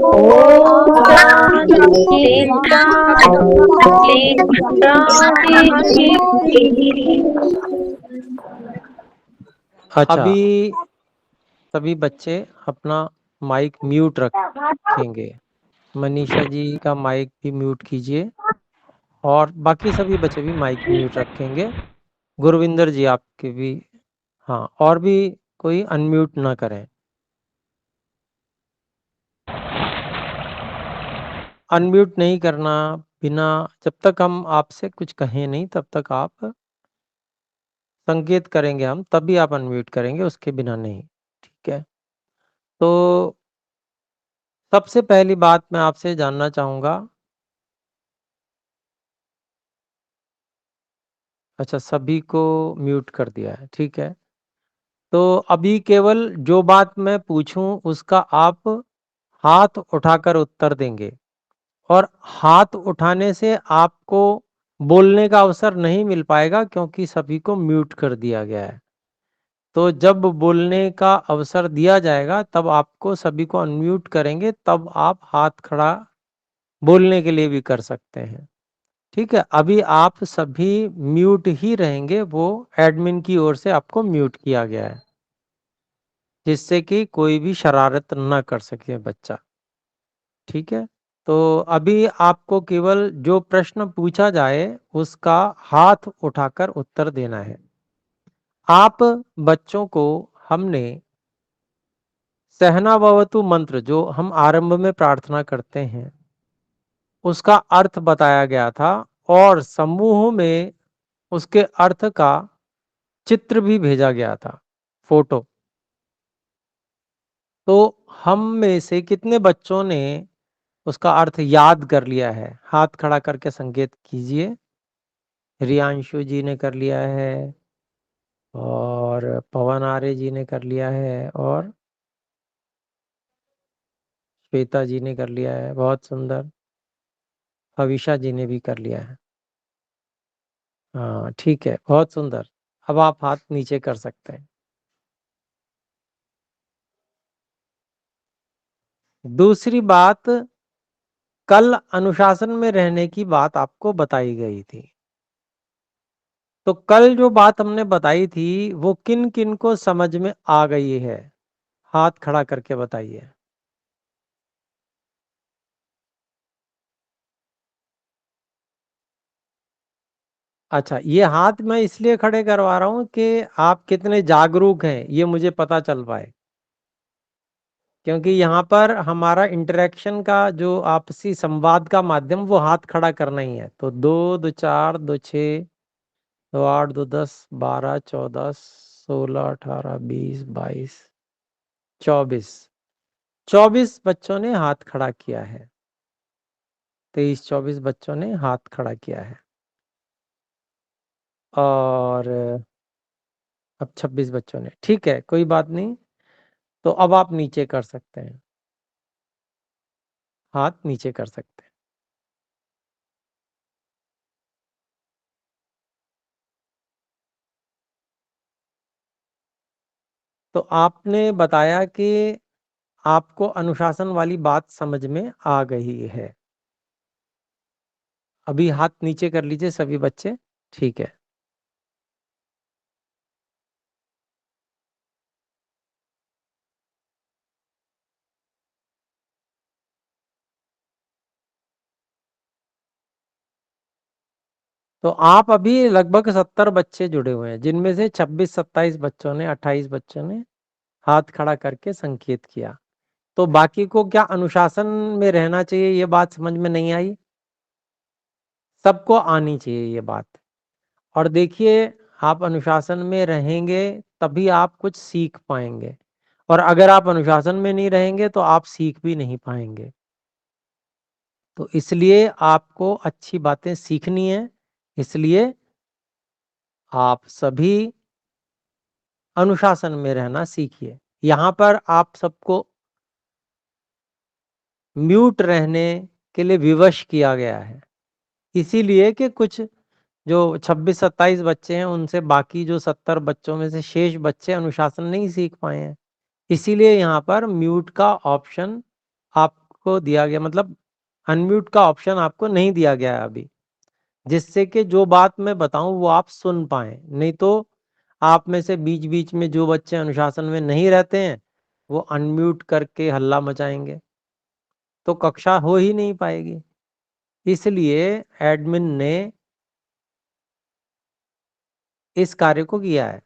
ओम शांति शांति शांति। अच्छा, अभी सभी बच्चे अपना माइक म्यूट रखेंगे। मनीषा जी का माइक भी म्यूट कीजिए और बाकी सभी बच्चे भी माइक म्यूट रखेंगे। गुरविंदर जी आपके भी, हाँ, और भी कोई अनम्यूट ना करें। अनम्यूट नहीं करना, बिना, जब तक हम आपसे कुछ कहें नहीं तब तक आप संकेत करेंगे हम, तभी आप अनम्यूट करेंगे, उसके बिना नहीं। ठीक है, तो सबसे पहली बात मैं आपसे जानना चाहूंगा। अच्छा, सभी को म्यूट कर दिया है, ठीक है। तो अभी केवल जो बात मैं पूछूं उसका आप हाथ उठाकर उत्तर देंगे, और हाथ उठाने से आपको बोलने का अवसर नहीं मिल पाएगा क्योंकि सभी को म्यूट कर दिया गया है। तो जब बोलने का अवसर दिया जाएगा तब आपको सभी को अनम्यूट करेंगे, तब आप हाथ खड़ा बोलने के लिए भी कर सकते हैं। ठीक है, अभी आप सभी म्यूट ही रहेंगे, वो एडमिन की ओर से आपको म्यूट किया गया है जिससे कि कोई भी शरारत ना कर सके बच्चा। ठीक है, तो अभी आपको केवल जो प्रश्न पूछा जाए उसका हाथ उठाकर उत्तर देना है। आप बच्चों को हमने सहना भवतु मंत्र, जो हम आरंभ में प्रार्थना करते हैं, उसका अर्थ बताया गया था और समूह में उसके अर्थ का चित्र भी भेजा गया था, फोटो। तो हम में से कितने बच्चों ने उसका अर्थ याद कर लिया है? हाथ खड़ा करके संकेत कीजिए। रियांशु जी ने कर लिया है, और पवन आर्य जी ने कर लिया है, और श्वेता जी ने कर लिया है, बहुत सुंदर। हविषा जी ने भी कर लिया है। हाँ, ठीक है, बहुत सुंदर। अब आप हाथ नीचे कर सकते हैं। दूसरी बात, कल अनुशासन में रहने की बात आपको बताई गई थी। तो कल जो बात हमने बताई थी वो किन किन को समझ में आ गई है? हाथ खड़ा करके बताइए। अच्छा, ये हाथ मैं इसलिए खड़े करवा रहा हूं कि आप कितने जागरूक हैं ये मुझे पता चल पाए, क्योंकि यहाँ पर हमारा इंटरेक्शन का जो आपसी संवाद का माध्यम वो हाथ खड़ा करना ही है। तो 2 2 4 2 6 2 8 2 10 12 14 16 18 20 22 24 24 बच्चों ने हाथ खड़ा किया है। 23 24 बच्चों ने हाथ खड़ा किया है, और अब 26 बच्चों ने। ठीक है, कोई बात नहीं। तो अब आप नीचे कर सकते हैं, हाथ नीचे कर सकते हैं। तो आपने बताया कि आपको अनुशासन वाली बात समझ में आ गई है। अभी हाथ नीचे कर लीजिए सभी बच्चे। ठीक है, तो आप अभी लगभग 70 बच्चे जुड़े हुए हैं, जिनमें से 26 27 बच्चों ने, 28 बच्चों ने हाथ खड़ा करके संकेत किया। तो बाकी को क्या अनुशासन में रहना चाहिए ये बात समझ में नहीं आई? सबको आनी चाहिए ये बात। और देखिए, आप अनुशासन में रहेंगे तभी आप कुछ सीख पाएंगे, और अगर आप अनुशासन में नहीं रहेंगे तो आप सीख भी नहीं पाएंगे। तो इसलिए आपको अच्छी बातें सीखनी है, इसलिए आप सभी अनुशासन में रहना सीखिए। यहाँ पर आप सबको म्यूट रहने के लिए विवश किया गया है, इसीलिए कि कुछ जो 26 27 बच्चे हैं उनसे बाकी जो 70 बच्चों में से शेष बच्चे अनुशासन नहीं सीख पाए हैं। इसीलिए यहाँ पर म्यूट का ऑप्शन आप को दिया गया, मतलब अनम्यूट का ऑप्शन आपको नहीं दिया गया है अभी, जिससे कि जो बात मैं बताऊं वो आप सुन पाए। नहीं तो आप में से बीच बीच में जो बच्चे अनुशासन में नहीं रहते हैं वो अनम्यूट करके हल्ला मचाएंगे, तो कक्षा हो ही नहीं पाएगी। इसलिए एडमिन ने इस कार्य को किया है।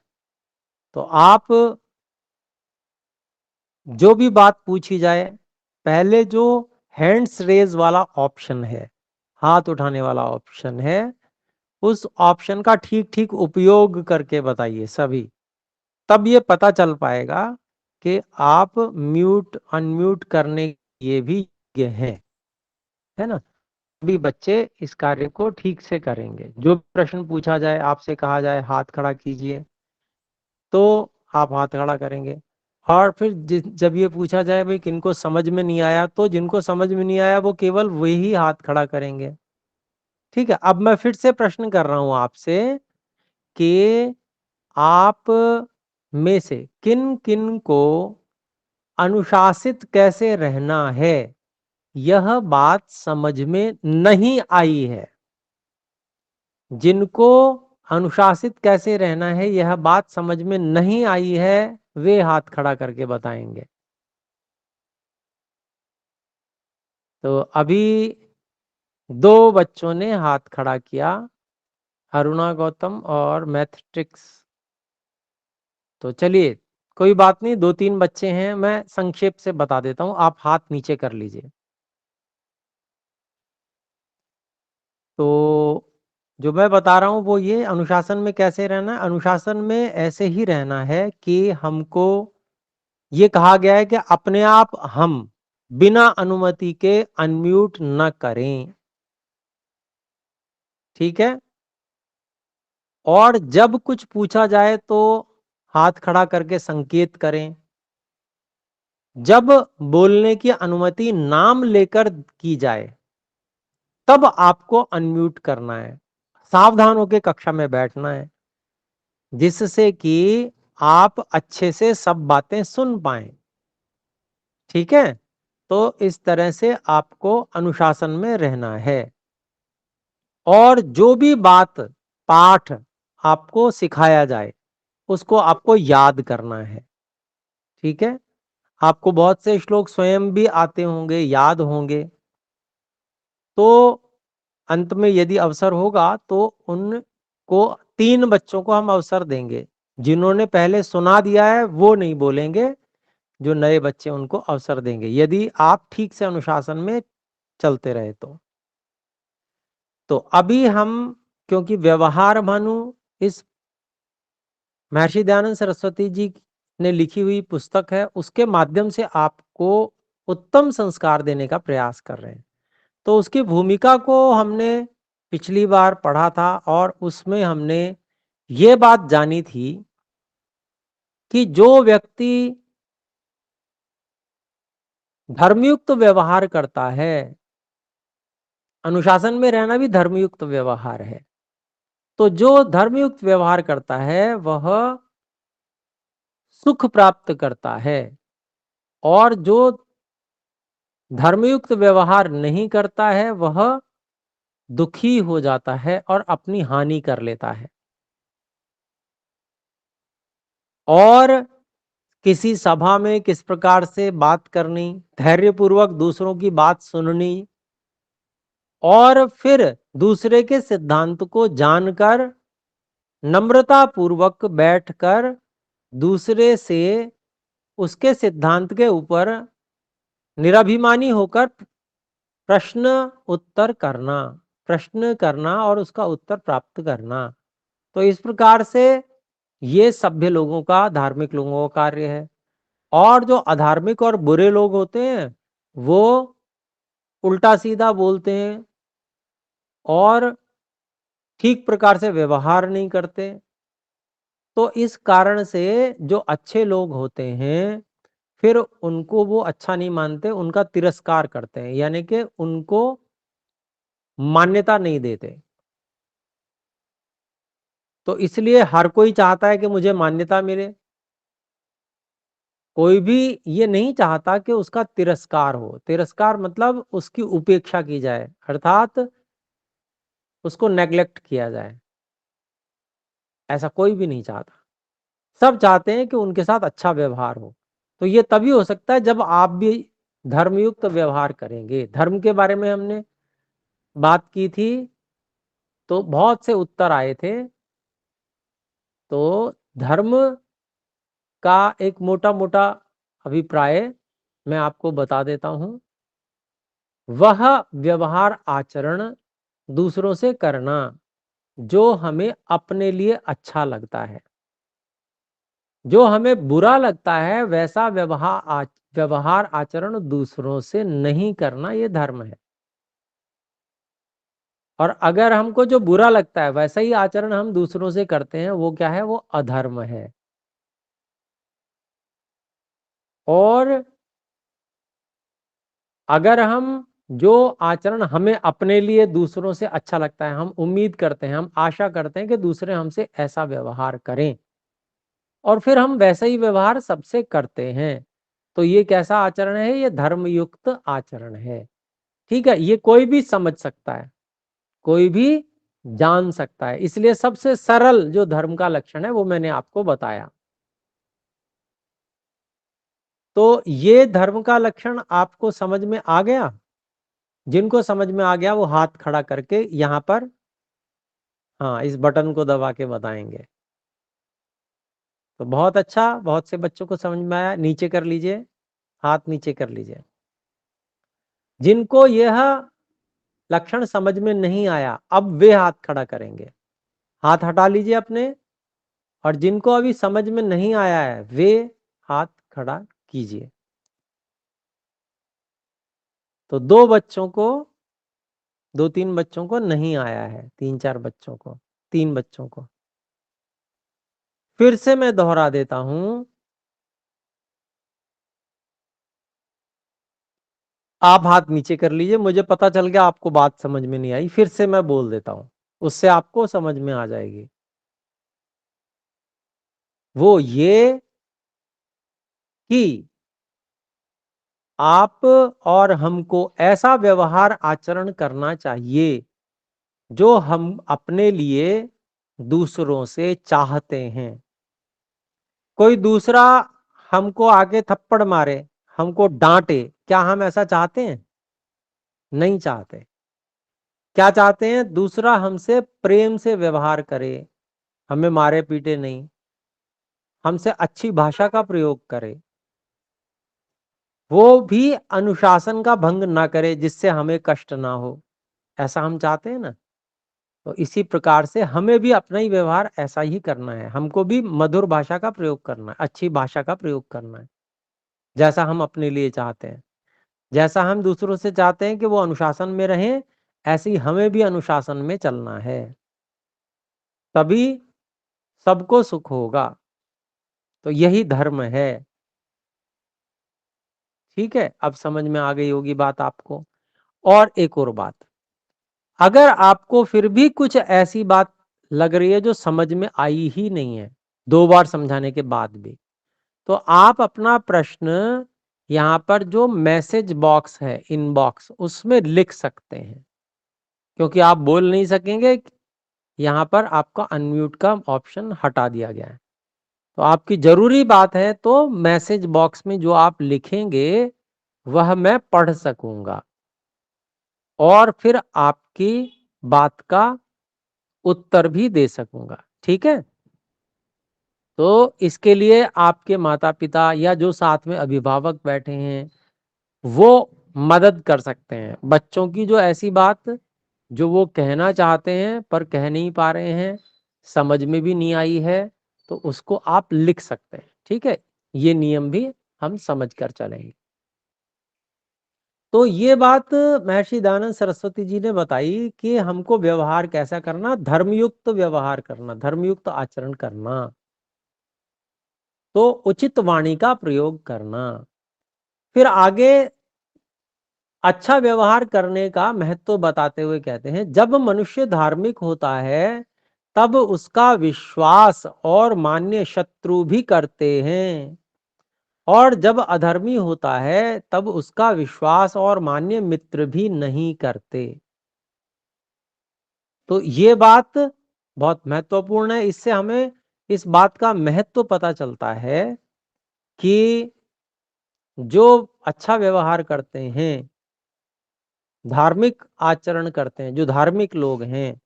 तो आप जो भी बात पूछी जाए, पहले जो हैंड्स रेज वाला ऑप्शन है, हाथ उठाने वाला ऑप्शन है, उस ऑप्शन का ठीक ठीक उपयोग करके बताइए सभी। तब ये पता चल पाएगा कि आप म्यूट अनम्यूट करने ये भी योग्य हैं, है ना। भी बच्चे इस कार्य को ठीक से करेंगे। जो प्रश्न पूछा जाए, आपसे कहा जाए हाथ खड़ा कीजिए, तो आप हाथ खड़ा करेंगे। और फिर जब ये पूछा जाए भाई किनको समझ में नहीं आया, तो जिनको समझ में नहीं आया वो केवल वही हाथ खड़ा करेंगे। ठीक है, अब मैं फिर से प्रश्न कर रहा हूं आपसे कि आप में से किन किन को अनुशासित कैसे रहना है यह बात समझ में नहीं आई है। जिनको अनुशासित कैसे रहना है यह बात समझ में नहीं आई है वे हाथ खड़ा करके बताएंगे। तो अभी 2 बच्चों ने हाथ खड़ा किया, अरुणा गौतम और मैथ्रिक्स। तो चलिए कोई बात नहीं, 2-3 बच्चे हैं, मैं संक्षेप से बता देता हूं, आप हाथ नीचे कर लीजिए। तो जो मैं बता रहा हूं वो ये, अनुशासन में कैसे रहना है। अनुशासन में ऐसे ही रहना है कि हमको ये कहा गया है कि अपने आप हम बिना अनुमति के अनम्यूट न करें, ठीक है। और जब कुछ पूछा जाए तो हाथ खड़ा करके संकेत करें। जब बोलने की अनुमति नाम लेकर की जाए तब आपको अनम्यूट करना है। सावधान होकर कक्षा में बैठना है, जिससे कि आप अच्छे से सब बातें सुन पाएं, ठीक है। तो इस तरह से आपको अनुशासन में रहना है। और जो भी बात पाठ आपको सिखाया जाए उसको आपको याद करना है, ठीक है। आपको बहुत से श्लोक स्वयं भी आते होंगे, याद होंगे। तो अंत में यदि अवसर होगा तो उनको 3 बच्चों को हम अवसर देंगे। जिन्होंने पहले सुना दिया है वो नहीं बोलेंगे, जो नए बच्चे उनको अवसर देंगे, यदि आप ठीक से अनुशासन में चलते रहे तो अभी हम, क्योंकि व्यवहार भानु इस महर्षि दयानंद सरस्वती जी ने लिखी हुई पुस्तक है, उसके माध्यम से आपको उत्तम संस्कार देने का प्रयास कर रहे हैं। तो उसकी भूमिका को हमने पिछली बार पढ़ा था और उसमें हमने ये बात जानी थी कि जो व्यक्ति धर्मयुक्त व्यवहार करता है, अनुशासन में रहना भी धर्मयुक्त व्यवहार है, तो जो धर्मयुक्त व्यवहार करता है वह सुख प्राप्त करता है, और जो धर्मयुक्त व्यवहार नहीं करता है वह दुखी हो जाता है और अपनी हानि कर लेता है। और किसी सभा में किस प्रकार से बात करनी, धैर्यपूर्वक दूसरों की बात सुननी, और फिर दूसरे के सिद्धांत को जानकर नम्रता पूर्वक बैठकर दूसरे से उसके सिद्धांत के ऊपर निराभिमानी होकर प्रश्न उत्तर करना, प्रश्न करना और उसका उत्तर प्राप्त करना। तो इस प्रकार से ये सभ्य लोगों का, धार्मिक लोगों का कार्य है। और जो अधार्मिक और बुरे लोग होते हैं वो उल्टा सीधा बोलते हैं और ठीक प्रकार से व्यवहार नहीं करते। तो इस कारण से जो अच्छे लोग होते हैं फिर उनको वो अच्छा नहीं मानते, उनका तिरस्कार करते हैं, यानी कि उनको मान्यता नहीं देते। तो इसलिए हर कोई चाहता है कि मुझे मान्यता मिले, कोई भी ये नहीं चाहता कि उसका तिरस्कार हो। तिरस्कार मतलब उसकी उपेक्षा की जाए, अर्थात उसको नेग्लेक्ट किया जाए, ऐसा कोई भी नहीं चाहता। सब चाहते हैं कि उनके साथ अच्छा व्यवहार हो। तो ये तभी हो सकता है जब आप भी धर्मयुक्त व्यवहार करेंगे। धर्म के बारे में हमने बात की थी, तो बहुत से उत्तर आए थे। तो धर्म का एक मोटा-मोटा अभिप्राय मैं आपको बता देता हूं। वह व्यवहार आचरण दूसरों से करना जो हमें अपने लिए अच्छा लगता है। जो हमें बुरा लगता है वैसा व्यवहार आचरण दूसरों से नहीं करना, ये धर्म है। और अगर हमको जो बुरा लगता है वैसा ही आचरण हम दूसरों से करते हैं, वो क्या है? वो अधर्म है। और अगर हम जो आचरण हमें अपने लिए दूसरों से अच्छा लगता है, हम उम्मीद करते हैं, हम आशा करते हैं कि दूसरे हमसे ऐसा व्यवहार करें, और फिर हम वैसा ही व्यवहार सबसे करते हैं, तो ये कैसा आचरण है? ये धर्मयुक्त आचरण है। ठीक है, ये कोई भी समझ सकता है, कोई भी जान सकता है। इसलिए सबसे सरल जो धर्म का लक्षण है वो मैंने आपको बताया। तो ये धर्म का लक्षण आपको समझ में आ गया? जिनको समझ में आ गया वो हाथ खड़ा करके यहाँ पर, हाँ, इस बटन को दबा के बताएंगे। तो बहुत अच्छा, बहुत से बच्चों को समझ में आया। नीचे कर लीजिए, हाथ नीचे कर लीजिए। जिनको यह लक्षण समझ में नहीं आया, अब वे हाथ खड़ा करेंगे। हाथ हटा लीजिए अपने, और जिनको अभी समझ में नहीं आया है वे हाथ खड़ा कीजिए। तो दो तीन बच्चों को नहीं आया है, तीन चार बच्चों को, तीन बच्चों को। फिर से मैं दोहरा देता हूं, आप हाथ नीचे कर लीजिए। मुझे पता चल गया आपको बात समझ में नहीं आई, फिर से मैं बोल देता हूं, उससे आपको समझ में आ जाएगी। वो ये कि आप और हमको ऐसा व्यवहार आचरण करना चाहिए जो हम अपने लिए दूसरों से चाहते हैं। कोई दूसरा हमको आगे थप्पड़ मारे, हमको डांटे, क्या हम ऐसा चाहते हैं? नहीं चाहते। क्या चाहते हैं? दूसरा हमसे प्रेम से व्यवहार करे, हमें मारे पीटे नहीं, हमसे अच्छी भाषा का प्रयोग करे, वो भी अनुशासन का भंग ना करे जिससे हमें कष्ट ना हो। ऐसा हम चाहते हैं ना? तो इसी प्रकार से हमें भी अपना ही व्यवहार ऐसा ही करना है। हमको भी मधुर भाषा का प्रयोग करना है, अच्छी भाषा का प्रयोग करना है, जैसा हम अपने लिए चाहते हैं। जैसा हम दूसरों से चाहते हैं कि वो अनुशासन में रहें, ऐसे ही हमें भी अनुशासन में चलना है, तभी सबको सुख होगा। तो यही धर्म है। ठीक है, अब समझ में आ गई होगी बात आपको। और एक और बात, अगर आपको फिर भी कुछ ऐसी बात लग रही है जो समझ में आई ही नहीं है, दो बार समझाने के बाद भी, तो आप अपना प्रश्न यहाँ पर जो मैसेज बॉक्स है, इनबॉक्स, उसमें लिख सकते हैं। क्योंकि आप बोल नहीं सकेंगे, यहाँ पर आपका अनम्यूट का ऑप्शन हटा दिया गया है। तो आपकी जरूरी बात है तो मैसेज बॉक्स में जो आप लिखेंगे वह मैं पढ़ सकूंगा, और फिर आपकी बात का उत्तर भी दे सकूंगा। ठीक है? तो इसके लिए आपके माता पिता या जो साथ में अभिभावक बैठे हैं वो मदद कर सकते हैं। बच्चों की जो ऐसी बात जो वो कहना चाहते हैं पर कह नहीं पा रहे हैं, समझ में भी नहीं आई है, तो उसको आप लिख सकते हैं। ठीक है, ये नियम भी हम समझ कर चलेंगे। तो ये बात महर्षि दयानंद सरस्वती जी ने बताई कि हमको व्यवहार कैसा करना, धर्मयुक्त व्यवहार करना, धर्मयुक्त आचरण करना, तो उचित वाणी का प्रयोग करना। फिर आगे अच्छा व्यवहार करने का महत्व बताते हुए कहते हैं, जब मनुष्य धार्मिक होता है तब उसका विश्वास और मान्य शत्रु भी करते हैं। और जब अधर्मी होता है तब उसका विश्वास और मान्य मित्र भी नहीं करते। तो ये बात बहुत महत्वपूर्ण है। इससे हमें इस बात का महत्व पता चलता है कि जो अच्छा व्यवहार करते हैं, धार्मिक आचरण करते हैं, जो धार्मिक लोग हैं,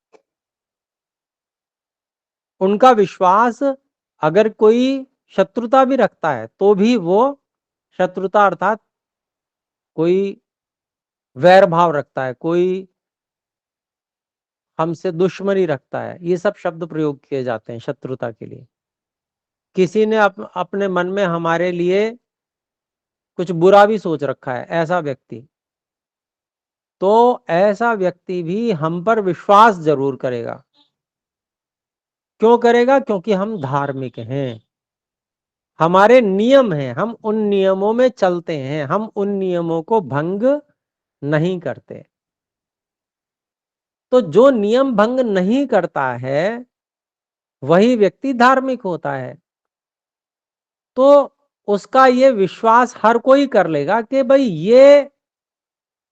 उनका विश्वास अगर कोई शत्रुता भी रखता है तो भी वो शत्रुता अर्थात कोई वैर भाव रखता है, कोई हमसे दुश्मनी रखता है, ये सब शब्द प्रयोग किए जाते हैं शत्रुता के लिए। किसी ने अपने मन में हमारे लिए कुछ बुरा भी सोच रखा है, ऐसा व्यक्ति, तो ऐसा व्यक्ति भी हम पर विश्वास जरूर करेगा। क्यों करेगा? क्योंकि हम धार्मिक हैं, हमारे नियम हैं, हम उन नियमों में चलते हैं, हम उन नियमों को भंग नहीं करते। तो जो नियम भंग नहीं करता है वही व्यक्ति धार्मिक होता है। तो उसका ये विश्वास हर कोई कर लेगा कि भाई ये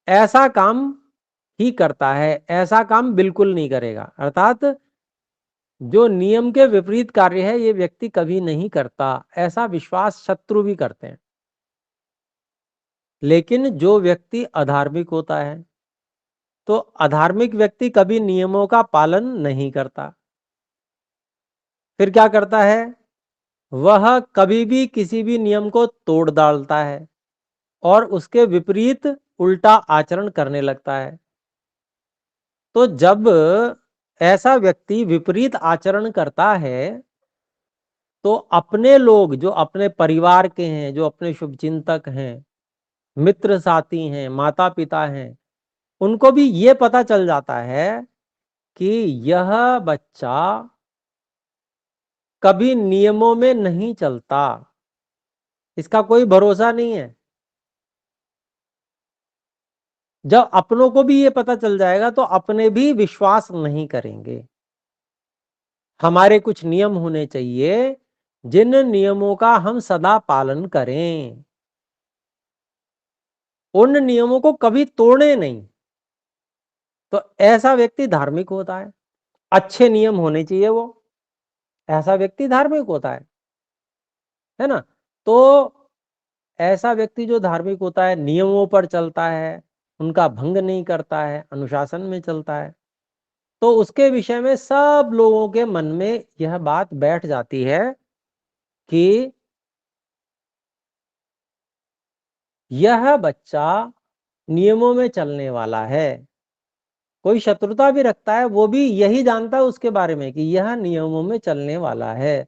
ऐसा काम ही करता है, ऐसा काम बिल्कुल नहीं करेगा। अर्थात जो नियम के विपरीत कार्य है ये व्यक्ति कभी नहीं करता, ऐसा विश्वास शत्रु भी करते हैं। लेकिन जो व्यक्ति अधार्मिक होता है तो अधार्मिक व्यक्ति कभी नियमों का पालन नहीं करता। फिर क्या करता है? वह कभी भी किसी भी नियम को तोड़ डालता है और उसके विपरीत उल्टा आचरण करने लगता है। तो जब ऐसा व्यक्ति विपरीत आचरण करता है तो अपने लोग जो अपने परिवार के हैं, जो अपने शुभचिंतक हैं, मित्र साथी हैं, माता पिता हैं, उनको भी ये पता चल जाता है कि यह बच्चा कभी नियमों में नहीं चलता, इसका कोई भरोसा नहीं है। जब अपनों को भी ये पता चल जाएगा तो अपने भी विश्वास नहीं करेंगे। हमारे कुछ नियम होने चाहिए जिन नियमों का हम सदा पालन करें, उन नियमों को कभी तोड़े नहीं। तो ऐसा व्यक्ति धार्मिक होता है, अच्छे नियम होने चाहिए वो, ऐसा व्यक्ति धार्मिक होता है ना। तो ऐसा व्यक्ति जो धार्मिक होता है, नियमों पर चलता है, उनका भंग नहीं करता है, अनुशासन में चलता है, तो उसके विषय में सब लोगों के मन में यह बात बैठ जाती है कि यह बच्चा नियमों में चलने वाला है। कोई शत्रुता भी रखता है वो भी यही जानता है उसके बारे में कि यह नियमों में चलने वाला है,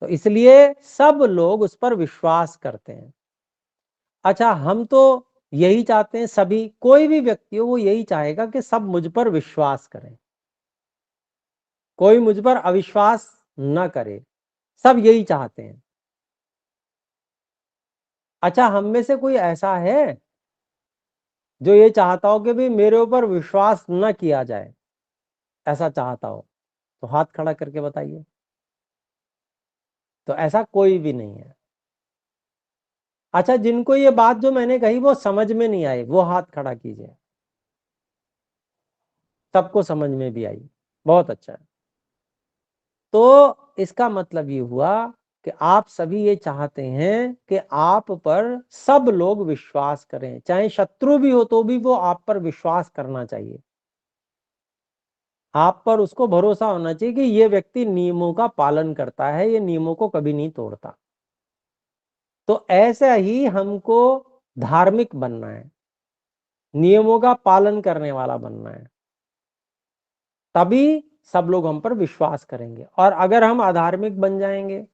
तो इसलिए सब लोग उस पर विश्वास करते हैं। अच्छा, हम तो यही चाहते हैं, सभी कोई भी व्यक्ति हो वो यही चाहेगा कि सब मुझ पर विश्वास करें, कोई मुझ पर अविश्वास न करे, सब यही चाहते हैं। अच्छा, हम में से कोई ऐसा है जो ये चाहता हो कि भाई मेरे ऊपर विश्वास न किया जाए, ऐसा चाहता हो तो हाथ खड़ा करके बताइए। तो ऐसा कोई भी नहीं है। अच्छा, जिनको ये बात जो मैंने कही वो समझ में नहीं आई वो हाथ खड़ा कीजिए। सबको समझ में भी आई, बहुत अच्छा है। तो इसका मतलब ये हुआ कि आप सभी ये चाहते हैं कि आप पर सब लोग विश्वास करें, चाहे शत्रु भी हो तो भी वो आप पर विश्वास करना चाहिए। आप पर उसको भरोसा होना चाहिए कि ये व्यक्ति नियमों का पालन करता है, ये नियमों को कभी नहीं तोड़ता। तो ऐसा ही हमको धार्मिक बनना है, नियमों का पालन करने वाला बनना है, तभी सब लोग हम पर विश्वास करेंगे। और अगर हम अधार्मिक बन जाएंगे,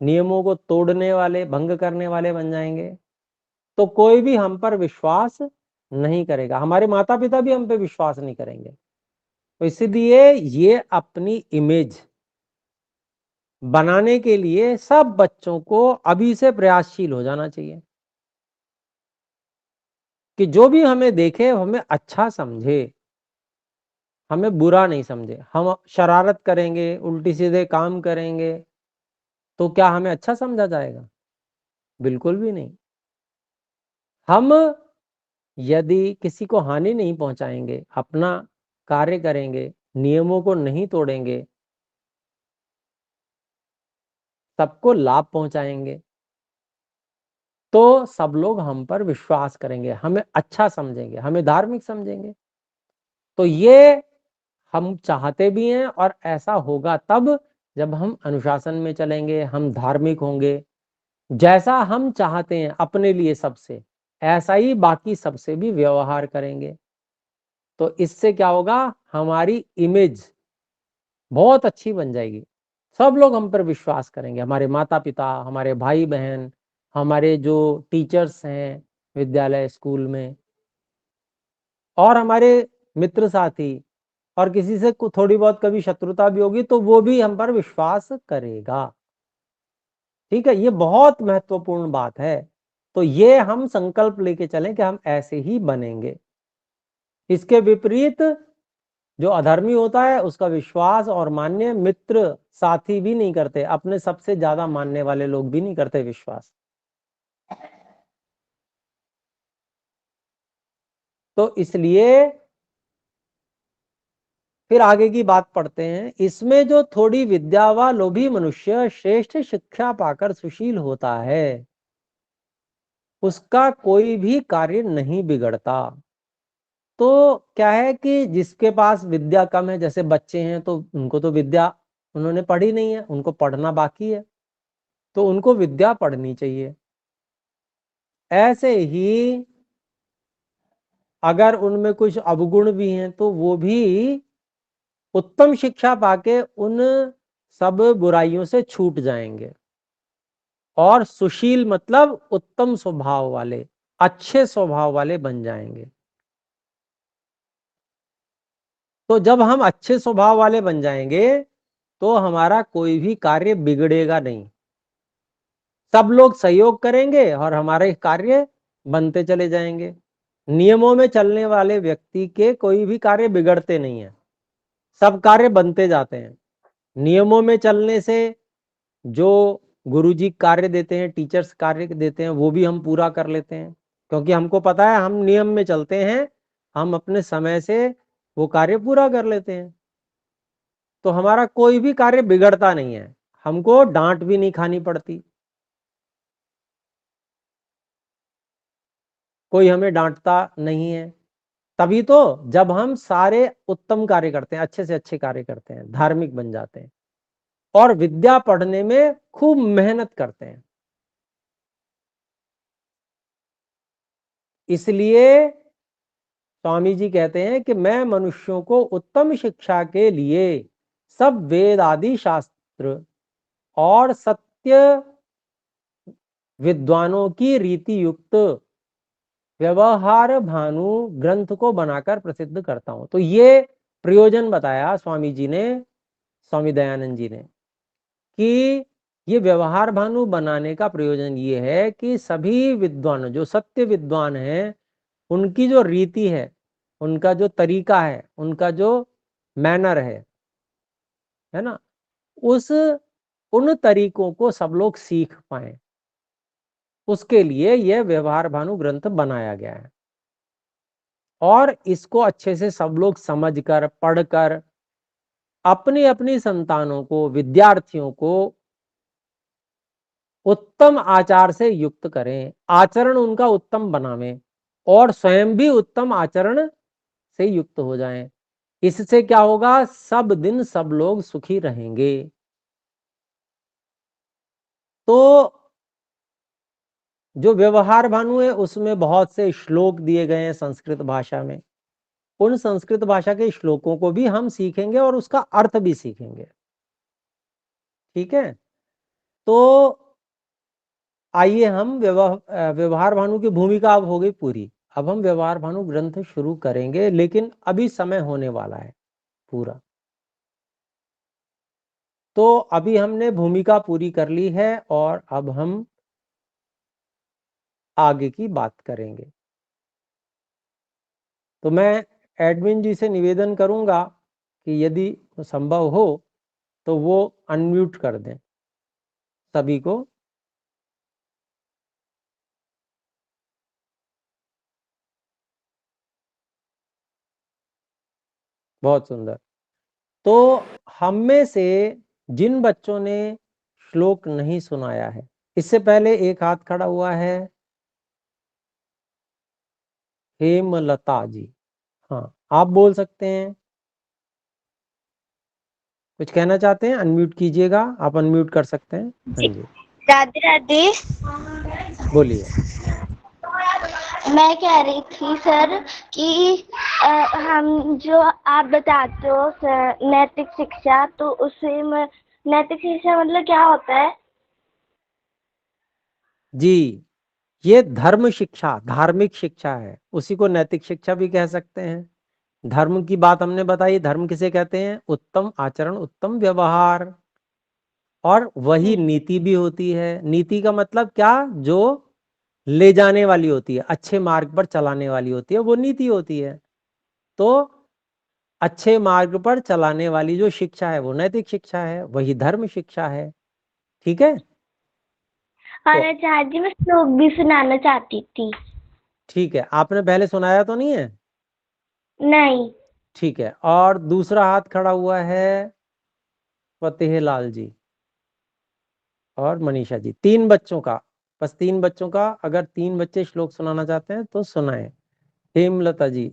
नियमों को तोड़ने वाले, भंग करने वाले बन जाएंगे, तो कोई भी हम पर विश्वास नहीं करेगा, हमारे माता पिता भी हम पे विश्वास नहीं करेंगे। तो इसलिए ये अपनी इमेज बनाने के लिए सब बच्चों को अभी से प्रयासशील हो जाना चाहिए कि जो भी हमें देखे हमें अच्छा समझे, हमें बुरा नहीं समझे। हम शरारत करेंगे, उल्टी सीधे काम करेंगे तो क्या हमें अच्छा समझा जाएगा? बिल्कुल भी नहीं। हम यदि किसी को हानि नहीं पहुंचाएंगे, अपना कार्य करेंगे, नियमों को नहीं तोड़ेंगे, सबको लाभ पहुंचाएंगे, तो सब लोग हम पर विश्वास करेंगे, हमें अच्छा समझेंगे, हमें धार्मिक समझेंगे। तो ये हम चाहते भी हैं, और ऐसा होगा तब जब हम अनुशासन में चलेंगे, हम धार्मिक होंगे। जैसा हम चाहते हैं अपने लिए सबसे, ऐसा ही बाकी सबसे भी व्यवहार करेंगे। तो इससे क्या होगा, हमारी इमेज बहुत अच्छी बन जाएगी, सब लोग हम पर विश्वास करेंगे, हमारे माता पिता, हमारे भाई बहन, हमारे जो टीचर्स हैं विद्यालय स्कूल में, और हमारे मित्र साथी, और किसी से थोड़ी बहुत कभी शत्रुता भी होगी तो वो भी हम पर विश्वास करेगा। ठीक है, ये बहुत महत्वपूर्ण बात है। तो ये हम संकल्प लेके चलें कि हम ऐसे ही बनेंगे। इसके विपरीत जो अधर्मी होता है उसका विश्वास और मान्य मित्र साथी भी नहीं करते, अपने सबसे ज्यादा मानने वाले लोग भी नहीं करते विश्वास। तो इसलिए फिर आगे की बात पढ़ते हैं। इसमें जो थोड़ी विद्या व लोभी मनुष्य श्रेष्ठ शिक्षा पाकर सुशील होता है, उसका कोई भी कार्य नहीं बिगड़ता। तो क्या है कि जिसके पास विद्या कम है, जैसे बच्चे हैं तो उनको तो विद्या उन्होंने पढ़ी नहीं है, उनको पढ़ना बाकी है, तो उनको विद्या पढ़नी चाहिए। ऐसे ही अगर उनमें कुछ अवगुण भी हैं तो वो भी उत्तम शिक्षा पाके उन सब बुराइयों से छूट जाएंगे, और सुशील मतलब उत्तम स्वभाव वाले, अच्छे स्वभाव वाले बन जाएंगे। तो जब हम अच्छे स्वभाव वाले बन जाएंगे तो हमारा कोई भी कार्य बिगड़ेगा नहीं, सब लोग सहयोग करेंगे और हमारे कार्य बनते चले जाएंगे। नियमों में चलने वाले व्यक्ति के कोई भी कार्य बिगड़ते नहीं है, सब कार्य बनते जाते हैं। नियमों में चलने से जो गुरुजी कार्य देते हैं, टीचर्स कार्य देते हैं, वो भी हम पूरा कर लेते हैं, क्योंकि हमको पता है हम नियम में चलते हैं, हम अपने समय से वो कार्य पूरा कर लेते हैं। तो हमारा कोई भी कार्य बिगड़ता नहीं है, हमको डांट भी नहीं खानी पड़ती, कोई हमें डांटता नहीं है। तभी तो जब हम सारे उत्तम कार्य करते हैं, अच्छे से अच्छे कार्य करते हैं, धार्मिक बन जाते हैं, और विद्या पढ़ने में खूब मेहनत करते हैं। इसलिए स्वामी जी कहते हैं कि मैं मनुष्यों को उत्तम शिक्षा के लिए सब वेद आदि शास्त्र और सत्य विद्वानों की रीति युक्त व्यवहार भानु ग्रंथ को बनाकर प्रसिद्ध करता हूं। तो ये प्रयोजन बताया स्वामी जी ने, स्वामी दयानंद जी ने, कि ये व्यवहार भानु बनाने का प्रयोजन ये है कि सभी विद्वान जो सत्य विद्वान हैं, उनकी जो रीति है, उनका जो तरीका है, उनका जो मैनर है ना, उस उन तरीकों को सब लोग सीख पाए, उसके लिए यह व्यवहार भानु ग्रंथ बनाया गया है। और इसको अच्छे से सब लोग समझकर, पढ़कर अपनी अपनी संतानों को, विद्यार्थियों को उत्तम आचार से युक्त करें, आचरण उनका उत्तम बनावें, और स्वयं भी उत्तम आचरण से युक्त हो जाएं। इससे क्या होगा, सब दिन सब लोग सुखी रहेंगे। तो जो व्यवहार भानु है उसमें बहुत से श्लोक दिए गए हैं संस्कृत भाषा में, उन संस्कृत भाषा के श्लोकों को भी हम सीखेंगे और उसका अर्थ भी सीखेंगे। ठीक है, तो आइए हम व्यवहार भानु की भूमिका अब हो गई पूरी। अब हम व्यवहार भानु ग्रंथ शुरू करेंगे, लेकिन अभी समय होने वाला है पूरा। तो अभी हमने भूमिका पूरी कर ली है और अब हम आगे की बात करेंगे। तो मैं एडमिन जी से निवेदन करूंगा कि यदि संभव हो तो वो अनम्यूट कर दें सभी को। बहुत सुंदर। तो हम में से जिन बच्चों ने श्लोक नहीं सुनाया है, इससे पहले एक हाथ खड़ा हुआ है, हेमलता जी। हाँ, आप बोल सकते हैं, कुछ कहना चाहते हैं? अनम्यूट कीजिएगा, आप अनम्यूट कर सकते हैं। हाँ जी, राधे राधे। बोलिए। मैं कह रही थी सर कि हम जो आप बताते हो नैतिक शिक्षा, तो उससे नैतिक शिक्षा मतलब क्या होता है? जी, ये धर्म शिक्षा, धार्मिक शिक्षा है, उसी को नैतिक शिक्षा भी कह सकते हैं। धर्म की बात हमने बताई, धर्म किसे कहते हैं? उत्तम आचरण, उत्तम व्यवहार। और वही नीति भी होती है। नीति का मतलब क्या? जो ले जाने वाली होती है, अच्छे मार्ग पर चलाने वाली होती है, वो नीति होती है। तो अच्छे मार्ग पर चलाने वाली जो शिक्षा है वो नैतिक शिक्षा है, वही धर्म शिक्षा है। ठीक है? और तो आचार्य जी, मैं श्लोक भी सुनाना चाहती थी। ठीक है, आपने पहले सुनाया तो नहीं है? नहीं। ठीक है। और दूसरा हाथ खड़ा हुआ है फतेह लाल जी और मनीषा जी। 3 बच्चों का, बस 3 बच्चों का, अगर 3 बच्चे श्लोक सुनाना चाहते हैं तो सुनाएं। हेमलता जी,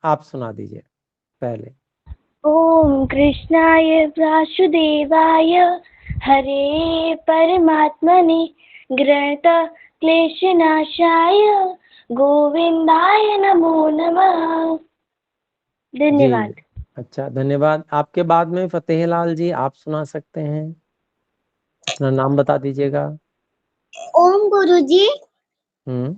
आप सुना दीजिए पहले। ओम कृष्णाय वासुदेवाय हरे परमात्मने गृणत क्लेशनाशाय गोविंदाय नमो नमः। धन्यवाद। जी, अच्छा, धन्यवाद। आपके बाद में फतेह लाल जी, आप सुना सकते हैं, अपना नाम बता दीजिएगा। ओम गुरुजी। हम्म।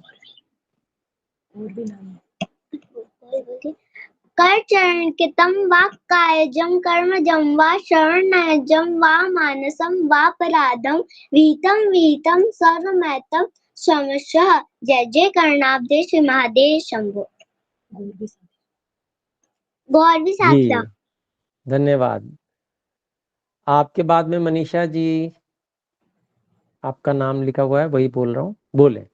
कर चरणकृतं वा कायजं कर्मजं वा शरणजं वा मानसं वापराधं विहितं विहितं सर्वमेतं क्षमस्व। जय जय कर्णाब्दे श्री महादेव शंभो। गौर भी जी, साधना। धन्यवाद। आपके बाद में मनीषा जी, आपका नाम लिखा हुआ है, वही बोल रहा हूँ, बोले।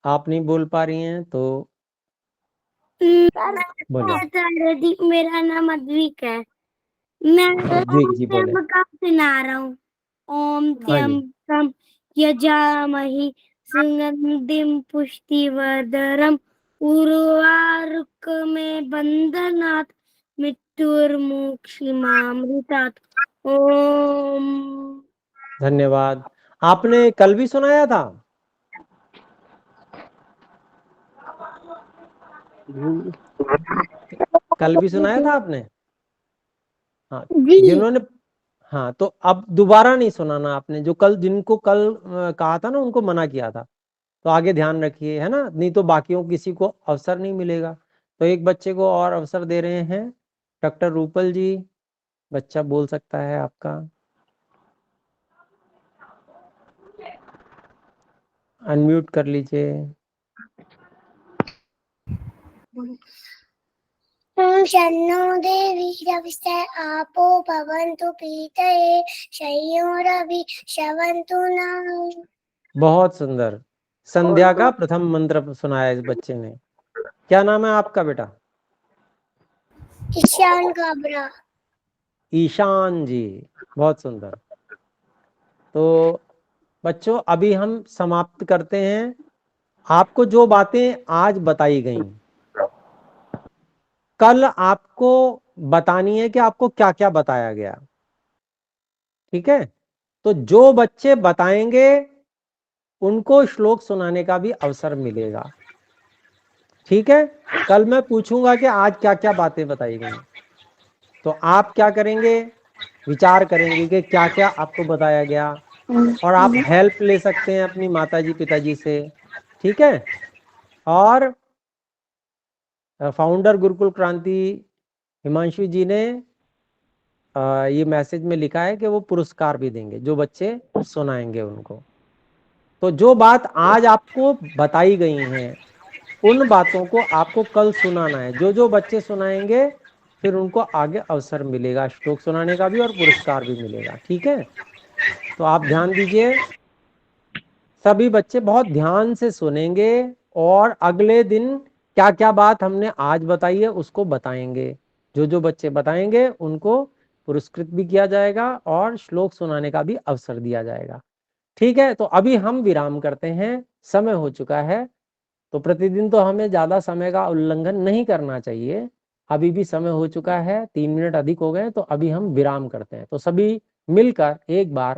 आप नहीं बोल पा रही हैं तो बोलिए। मेरा नाम अद्विक है। मैं अद्विक ओम जी बोले। त्र्यंबकम सुना रहा हूँ। ओम हाँ जी, त्र्यंबकम यजामहि सुगंधिं पुष्टिवर्धनम् उर्वारुकमेव बन्धनात् मृत्युर्मुक्षीमामृतात्। ओम। धन्यवाद। आपने कल भी सुनाया था? कल भी सुनाया था आपने? हाँ, जी। जिन्होंने, हाँ, तो अब दोबारा नहीं सुनाना आपने। जो कल, जिनको कल कहा था ना, उनको मना किया था। तो आगे ध्यान रखिए, है ना, नहीं तो बाकियों किसी को अवसर नहीं मिलेगा। तो एक बच्चे को और अवसर दे रहे हैं, डॉक्टर रूपल जी, बच्चा बोल सकता है आपका। अनम्यूट कर लीजिए। शन्नो देवी रविष्टय आपो भवन्तु पीतये शय्योरवि शवन्तु नः। बहुत सुंदर। संध्या का प्रथम मंत्र सुनाया इस बच्चे ने। क्या नाम है आपका बेटा? ईशान काबरा। ईशान जी, बहुत सुंदर। तो बच्चों, अभी हम समाप्त करते हैं। आपको जो बातें आज बताई गई, कल आपको बतानी है कि आपको क्या क्या बताया गया। ठीक है? तो जो बच्चे बताएंगे उनको श्लोक सुनाने का भी अवसर मिलेगा। ठीक है? कल मैं पूछूंगा कि आज क्या क्या बातें बताई गई, तो आप क्या करेंगे? विचार करेंगे कि क्या क्या आपको बताया गया, और आप हेल्प ले सकते हैं अपनी माताजी पिताजी से। ठीक है? और फाउंडर गुरुकुल क्रांति हिमांशु जी ने ये मैसेज में लिखा है कि वो पुरस्कार भी देंगे जो बच्चे सुनाएंगे उनको। तो जो बात आज आपको बताई गई हैं, उन बातों को आपको कल सुनाना है। जो जो बच्चे सुनाएंगे, फिर उनको आगे अवसर मिलेगा श्लोक सुनाने का भी, और पुरस्कार भी मिलेगा। ठीक है? तो आप ध्यान दीजिए, सभी बच्चे बहुत ध्यान से सुनेंगे और अगले दिन क्या क्या बात हमने आज बताई है उसको बताएंगे। जो जो बच्चे बताएंगे उनको पुरस्कृत भी किया जाएगा और श्लोक सुनाने का भी अवसर दिया जाएगा। ठीक है, तो अभी हम विराम करते हैं, समय हो चुका है। तो प्रतिदिन तो हमें ज्यादा समय का उल्लंघन नहीं करना चाहिए। अभी भी समय हो चुका है, 3 मिनट अधिक हो गए, तो अभी हम विराम करते हैं। तो सभी मिलकर एक बार